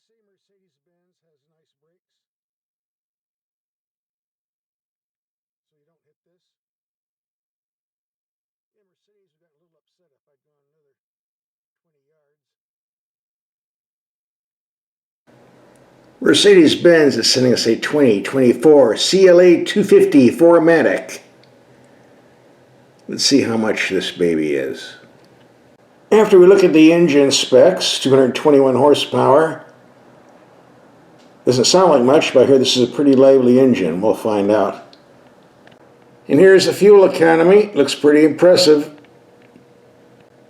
say Mercedes-Benz has nice brakes, so you don't hit this. Yeah, Mercedes would have got a little upset if I'd gone another 20 yards. Mercedes-Benz is sending us a 2024 CLA250 4MATIC. Let's see how much this baby is. After we look at the engine specs, 221 horsepower. Doesn't sound like much, but I hear this is a pretty lively engine. We'll find out. And here's the fuel economy. Looks pretty impressive.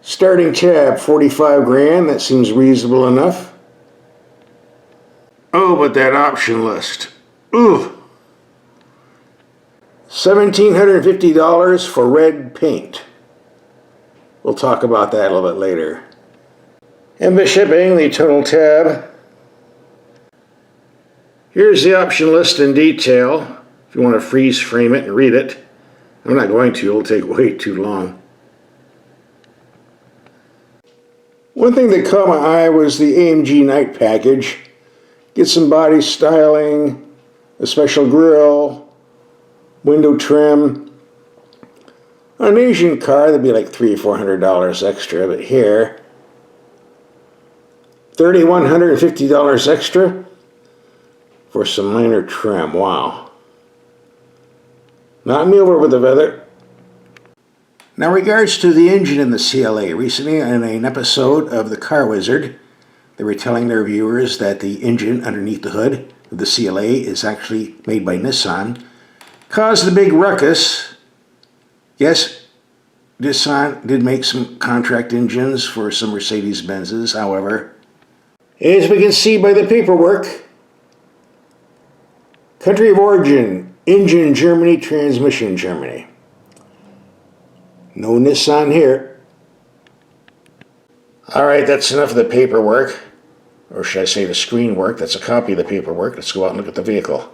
Starting tab, 45 grand. That seems reasonable enough. Oh, but that option list. Ooh. $1,750 for red paint. We'll talk about that a little bit later. And the shipping, the total tab. Here's the option list in detail, if you want to freeze frame it and read it. I'm not going to, it'll take way too long. One thing that caught my eye was the AMG night package. Get some body styling, a special grille, window trim. On an Asian car, that'd be like $300 or $400 extra, but here, $3,150 extra for some minor trim. Wow. Knock me over with the feather. Now, in regards to the engine in the CLA, recently in an episode of The Car Wizard, they were telling their viewers that the engine underneath the hood of the CLA is actually made by Nissan. Caused a big ruckus. Yes, Nissan did make some contract engines for some Mercedes-Benzes, however, as we can see by the paperwork, country of origin, engine Germany, transmission Germany. No Nissan here. Alright, that's enough of the paperwork. Or should I say the screen work? That's a copy of the paperwork. Let's go out and look at the vehicle.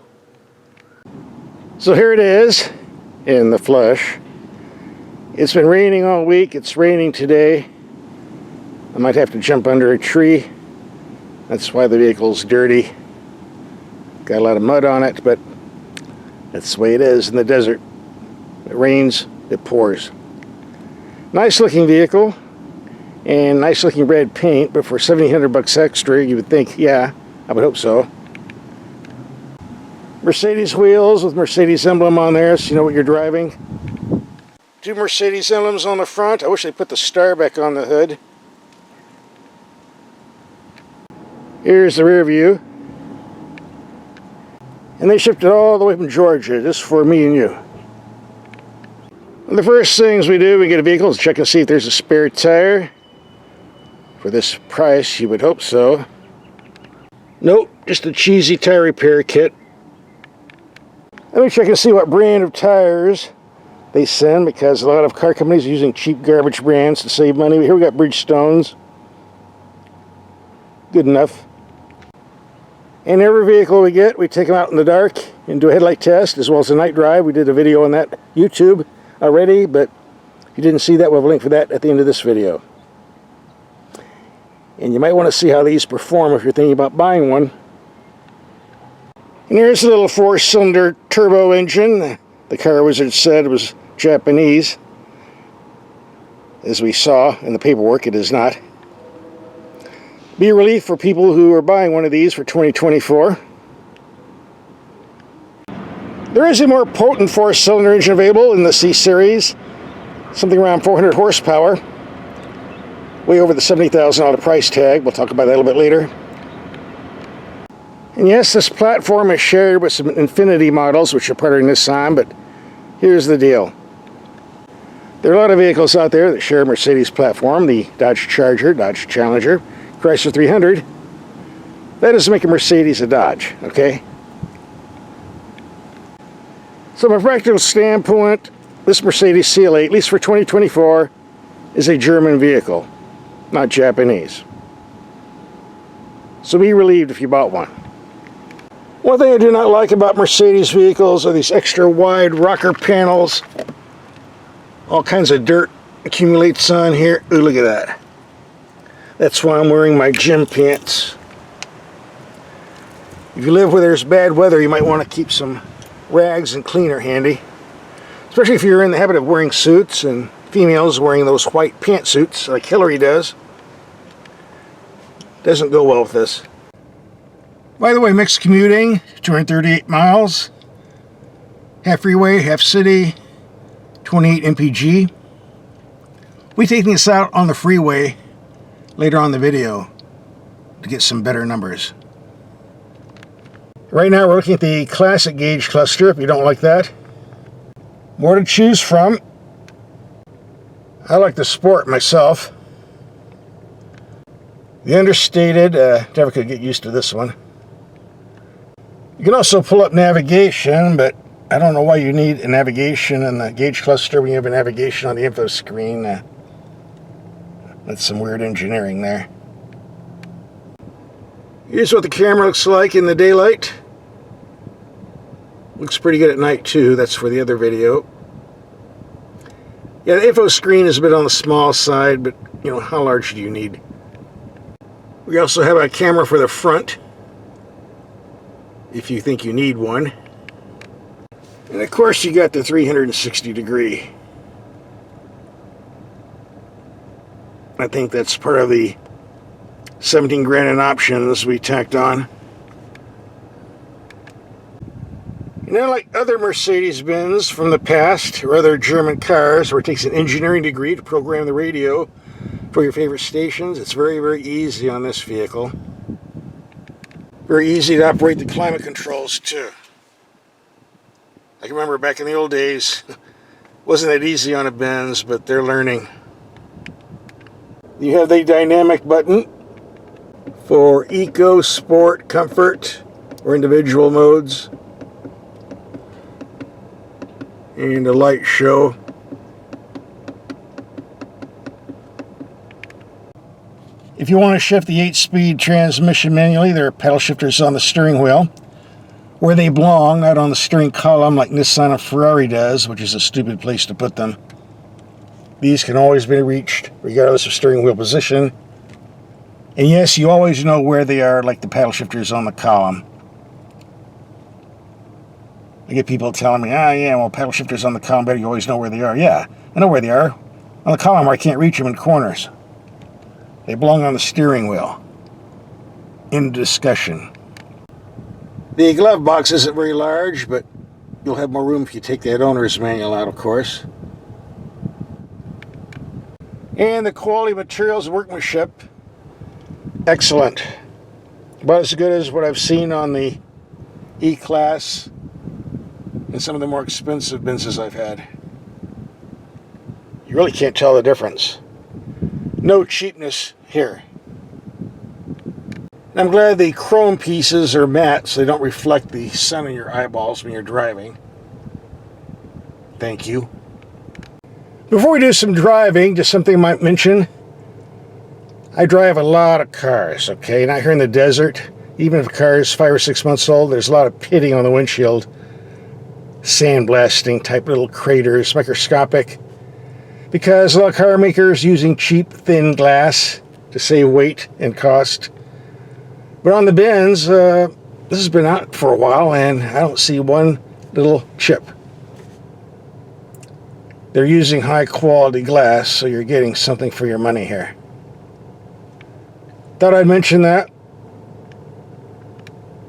So here it is in the flesh. It's been raining all week. It's raining today. I might have to jump under a tree. That's why the vehicle's dirty. Got a lot of mud on it, but that's the way it is in the desert. It rains, it pours. Nice looking vehicle and nice looking red paint, but for $1,700 extra, you would think, yeah, I would hope so. Mercedes wheels with Mercedes emblem on there, so you know what you're driving. Two Mercedes emblems on the front. I wish they put the star back on the hood. Here's the rear view. And they shipped it all the way from Georgia, just for me and you. One of the first things we do when we get a vehicle is check and see if there's a spare tire. For this price, you would hope so. Nope, just a cheesy tire repair kit. Let me check and see what brand of tires they send, because a lot of car companies are using cheap garbage brands to save money. Here we got Bridgestones. Good enough. And every vehicle we get, we take them out in the dark and do a headlight test, as well as a night drive. We did a video on that YouTube already, but if you didn't see that, we'll have a link for that at the end of this video. And you might want to see how these perform if you're thinking about buying one. And here's a little 4-cylinder turbo engine. The Car Wizard said it was Japanese. As we saw in the paperwork, it is not. Be a relief for people who are buying one of these for 2024. There is a more potent 4-cylinder engine available in the C-Series. Something around 400 horsepower. Way over the $70,000 price tag. We'll talk about that a little bit later. And yes, this platform is shared with some Infiniti models, which are part of Nissan, but here's the deal. There are a lot of vehicles out there that share a Mercedes platform. The Dodge Charger, Dodge Challenger, Chrysler 300. That doesn't make a Mercedes a Dodge, okay? So from a practical standpoint, this Mercedes CLA, at least for 2024, is a German vehicle, not Japanese. So be relieved if you bought one. One thing I do not like about Mercedes vehicles are these extra wide rocker panels. All kinds of dirt accumulates on here. Ooh, look at that. That's why I'm wearing my gym pants. If you live where there's bad weather, you might want to keep some rags and cleaner handy. Especially if you're in the habit of wearing suits, and females wearing those white pantsuits like Hillary does. Doesn't go well with this. By the way, mixed commuting, 238 miles. Half freeway, half city, 28 mpg. We're taking this out on the freeway later on in the video to get some better numbers. Right now we're looking at the classic gauge cluster, if you don't like that. More to choose from. I like the Sport myself. The understated, never could get used to this one. You can also pull up navigation, but I don't know why you need a navigation in the gauge cluster when you have a navigation on the info screen. That's some weird engineering there. Here's what the camera looks like in the daylight. Looks pretty good at night too. That's for the other video. Yeah, the info screen is a bit on the small side, but you know, how large do you need? We also have a camera for the front, if you think you need one. And of course you got the 360 degree. I think that's part of the 17 grand in options we tacked on. You know, like other Mercedes-Benz from the past, or other German cars, where it takes an engineering degree to program the radio for your favorite stations, it's very, very easy on this vehicle. Very easy to operate the climate controls, too. I can remember back in the old days, it wasn't that easy on a Benz, but they're learning. You have the dynamic button for Eco, Sport, Comfort, or individual modes. And a light show. If you want to shift the 8-speed transmission manually, there are pedal shifters on the steering wheel, where they belong, not on the steering column like Nissan and Ferrari does, which is a stupid place to put them. These can always be reached, regardless of steering wheel position. And yes, you always know where they are, like the paddle shifters on the column. I get people telling me, yeah, well, paddle shifters on the column, better you always know where they are. Yeah, I know where they are. On the column where I can't reach them in corners. They belong on the steering wheel. In discussion. The glove box isn't very large, but you'll have more room if you take that owner's manual out, of course. And the quality materials workmanship, excellent. About as good as what I've seen on the E-Class and some of the more expensive Benzes I've had. You really can't tell the difference. No cheapness here. And I'm glad the chrome pieces are matte so they don't reflect the sun in your eyeballs when you're driving. Thank you. Before we do some driving, just something I might mention. I drive a lot of cars, okay? Not here in the desert. Even if a car is 5 or 6 months old, there's a lot of pitting on the windshield. Sandblasting type little craters, microscopic. Because a lot of car makers using cheap, thin glass to save weight and cost. But on the Benz, this has been out for a while, and I don't see one little chip. They're using high-quality glass, so you're getting something for your money here. Thought I'd mention that.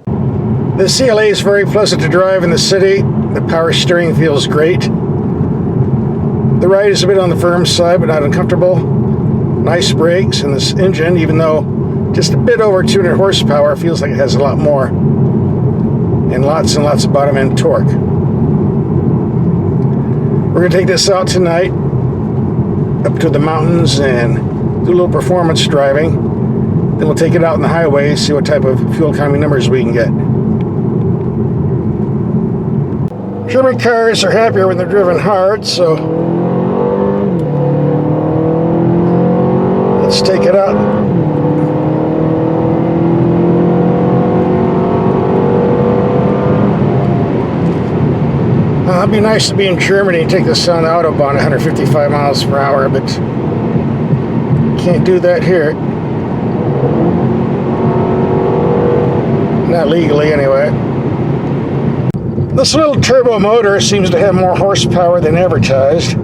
The CLA is very pleasant to drive in the city. The power steering feels great. The ride is a bit on the firm side, but not uncomfortable. Nice brakes, and this engine, even though just a bit over 200 horsepower, feels like it has a lot more. And lots of bottom end torque. We're going to take this out tonight, up to the mountains, and do a little performance driving. Then we'll take it out on the highway, see what type of fuel economy numbers we can get. German cars are happier when they're driven hard, so let's take it out. It'd be nice to be in Germany and take this on the Autobahn 155 miles per hour, but can't do that here. Not legally, anyway. This little turbo motor seems to have more horsepower than advertised.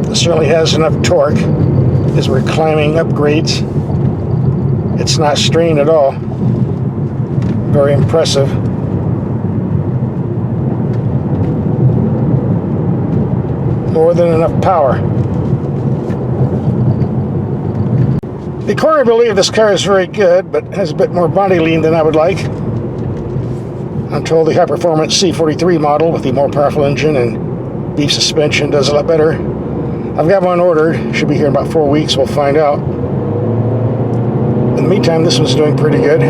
It certainly has enough torque as we're climbing up grades. It's not strained at all. Very impressive. More than enough power. The core ability of this car is very good, but has a bit more body lean than I would like. I'm told the high-performance C43 model with the more powerful engine and deep suspension does a lot better. I've got one ordered. Should be here in about 4 weeks. We'll find out. In the meantime, this one's doing pretty good.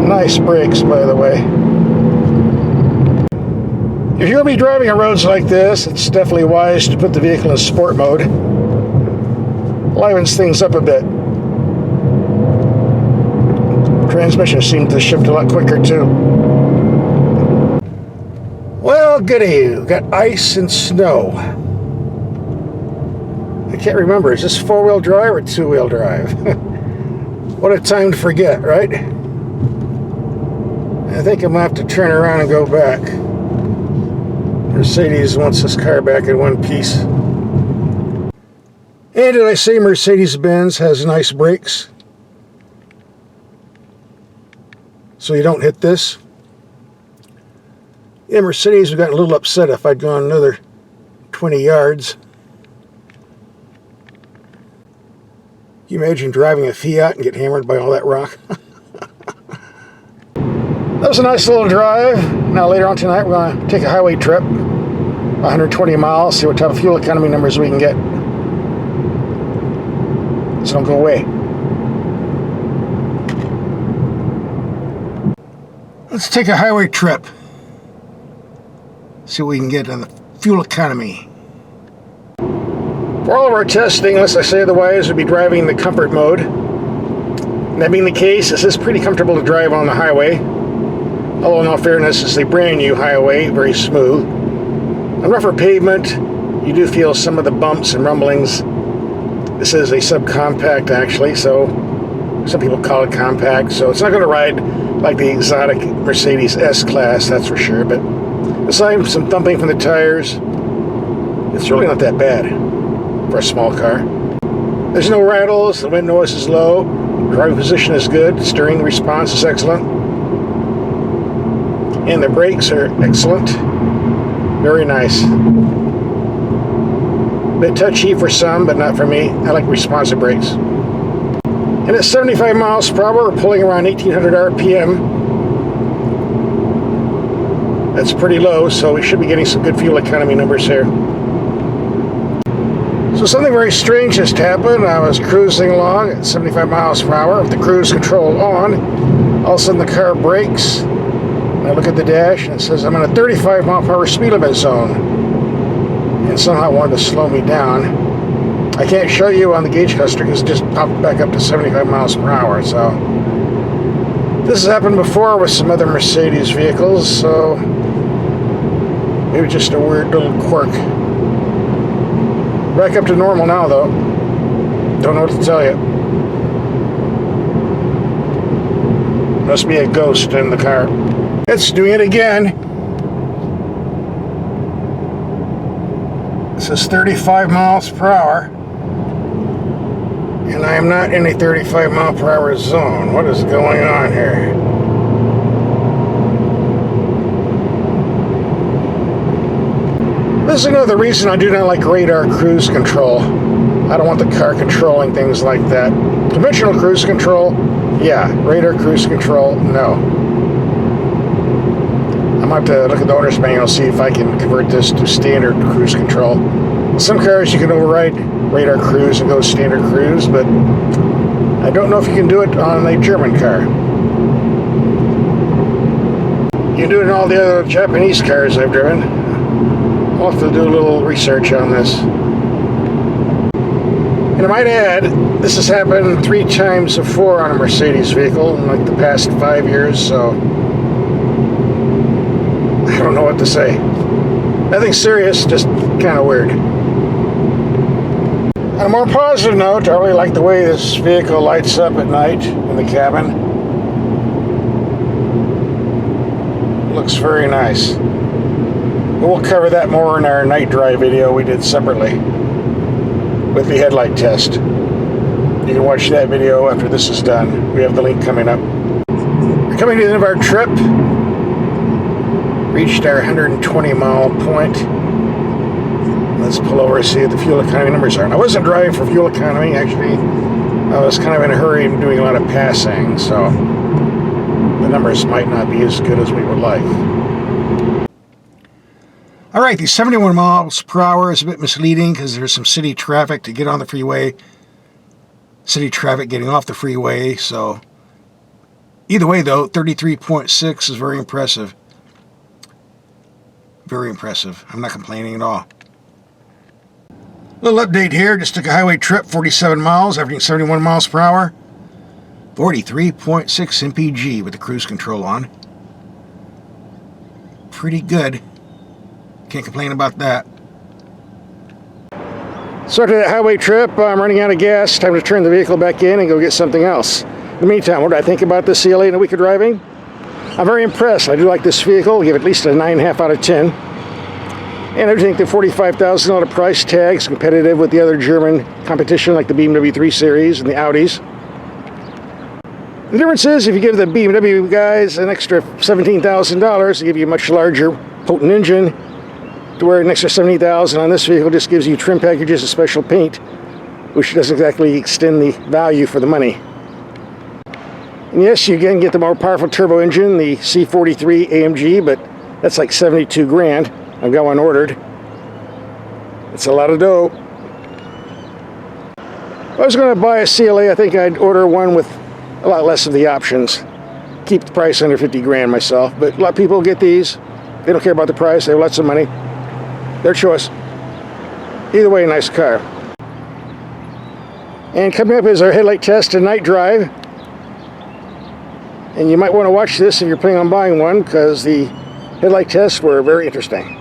Nice brakes, by the way. If you're going to be driving on roads like this, it's definitely wise to put the vehicle in sport mode. Livens things up a bit. Transmission seemed to shift a lot quicker too. Well, goody, we've got ice and snow. I can't remember, is this 4-wheel drive or 2-wheel drive? What a time to forget, right? I think I'm going to have to turn around and go back. Mercedes wants this car back in one piece. And did I say Mercedes-Benz has nice brakes? So you don't hit this. Yeah, Mercedes would have gotten a little upset if I'd gone another 20 yards. Can you imagine driving a Fiat and get hammered by all that rock? That was a nice little drive. Now later on tonight we're going to take a highway trip. 120 miles, see what type of fuel economy numbers we can get. So don't go away. Let's take a highway trip. See what we can get on the fuel economy. For all of our testing, unless I say otherwise, we'll be driving in the comfort mode. That being the case, this is pretty comfortable to drive on the highway. Although in all fairness, it's a brand new highway, very smooth. On rougher pavement, you do feel some of the bumps and rumblings. This is a subcompact actually, so some people call it compact, so it's not going to ride like the exotic Mercedes S-Class, that's for sure, but aside from some thumping from the tires, it's really not that bad for a small car. There's no rattles, the wind noise is low, driving position is good, steering response is excellent, and the brakes are excellent. Very nice. A bit touchy for some, but not for me. I like responsive brakes. And at 75 miles per hour, we're pulling around 1800 RPM. That's pretty low, so we should be getting some good fuel economy numbers here. So something very strange just happened. I was cruising along at 75 miles per hour with the cruise control on. All of a sudden the car brakes. I look at the dash and it says I'm in a 35 mile per hour speed limit zone, and somehow it wanted to slow me down. I can't show you on the gauge cluster because it just popped back up to 75 miles per hour. So this has happened before with some other Mercedes vehicles, so maybe just a weird little quirk. Back up to normal now though. Don't know what to tell you. Must be a ghost in the car. It's doing it again. This is 35 miles per hour. And I am not in a 35 mile per hour zone. What is going on here? This is another reason I do not like radar cruise control. I don't want the car controlling things like that. Conventional cruise control, yeah. Radar cruise control, no. I'm going to have to look at the owner's manual, see if I can convert this to standard cruise control. Some cars you can override radar cruise and go standard cruise, but I don't know if you can do it on a German car. You can do it in all the other Japanese cars I've driven. I'll have to do a little research on this. And I might add, this has happened 3 times before on a Mercedes vehicle in like the past 5 years, so I don't know what to say. Nothing serious, just kind of weird. On a more positive note, I really like the way this vehicle lights up at night in the cabin. Looks very nice. But we'll cover that more in our night drive video we did separately with the headlight test. You can watch that video after this is done. We have the link coming up. We're coming to the end of our trip. Reached our 120 mile point. Let's pull over and see what the fuel economy numbers are. And I wasn't driving for fuel economy, actually. I was kind of in a hurry and doing a lot of passing, so the numbers might not be as good as we would like. Alright, the 71 miles per hour is a bit misleading because there's some city traffic to get on the freeway. City traffic getting off the freeway, so either way though, 33.6 is very impressive. Very impressive. I'm not complaining at all. Little update here, just took a highway trip, 47 miles, averaging 71 miles per hour. 43.6 mpg with the cruise control on. Pretty good. Can't complain about that. So after that highway trip, I'm running out of gas. Time to turn the vehicle back in and go get something else. In the meantime, what do I think about this CLA in a week of driving? I'm very impressed. I do like this vehicle. I'll give it at least a 9.5 out of 10. And I think the $45,000 price tag is competitive with the other German competition like the BMW 3 Series and the Audis. The difference is if you give the BMW guys an extra $17,000, they give you a much larger, potent engine, to where an extra $70,000 on this vehicle just gives you trim packages and special paint, which doesn't exactly extend the value for the money. And yes, you again get the more powerful turbo engine, the C43 AMG, but that's like 72 grand. I've got one ordered. It's a lot of dough. If I was going to buy a CLA, I think I'd order one with a lot less of the options. Keep the price under 50 grand myself, but a lot of people get these. They don't care about the price, they have lots of money. Their choice. Either way, a nice car. And coming up is our headlight test and night drive. And you might want to watch this if you're planning on buying one, because the headlight tests were very interesting.